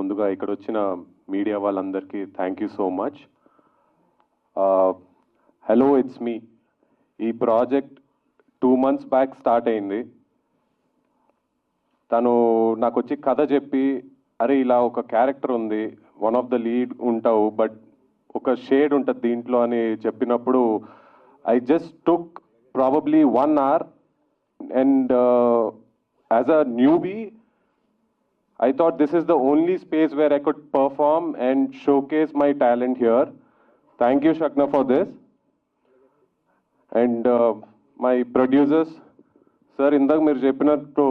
ముందుగా ఇక్కడ వచ్చిన మీడియా వాళ్ళందరికీ thank you so much. Hello, it's me. ఈ ప్రాజెక్ట్ 2 months బ్యాక్ స్టార్ట్ అయింది. తను నాకు వచ్చి కథ చెప్పి, అరే ఇలా ఒక క్యారెక్టర్ ఉంది, వన్ ఆఫ్ ద లీడ్ ఉంటావు, బట్ ఒక షేడ్ ఉంటుంది దీంట్లో అని చెప్పినప్పుడు I just took probably 1 hour and as a newbie I thought this is the only space where I could perform and showcase my talent here. Thank you, Shakna, for this. And my producers, sir, ఇందాక మీరు చెప్పినట్టు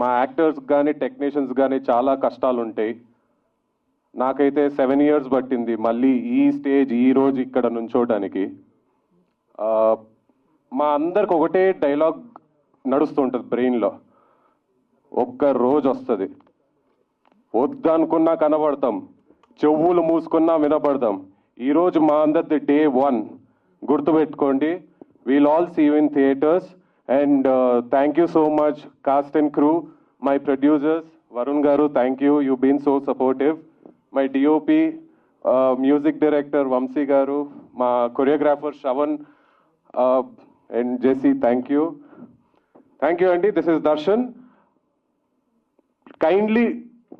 మా actors కానీ technicians కానీ చాలా కష్టాలు ఉంటాయి. నాకైతే 7 years పట్టింది మళ్ళీ ఈ స్టేజ్ ఈ రోజు ఇక్కడ నుంచోడానికి. మా అందరికి ఒకటే డైలాగ్ నడుస్తుంటుంది బ్రెయిన్లో, ఒక్క రోజు వస్తుంది, వద్దనుకున్నా కనబడతాం, చెవులు మూసుకున్నా వినపడతాం. ఈరోజు మా అందరిది day 1. గుర్తుపెట్టుకోండి, we'll all see you in theatres. And thank you so much cast and crew, my producers Varun garu, thank you, you been so supportive. My DOP, music director Vamsi garu, మా choreographer Shravan and JC, thank you. Thank you అండి. This is Darshan. Kindly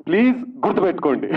please గుర్తుపెట్టుకోండి.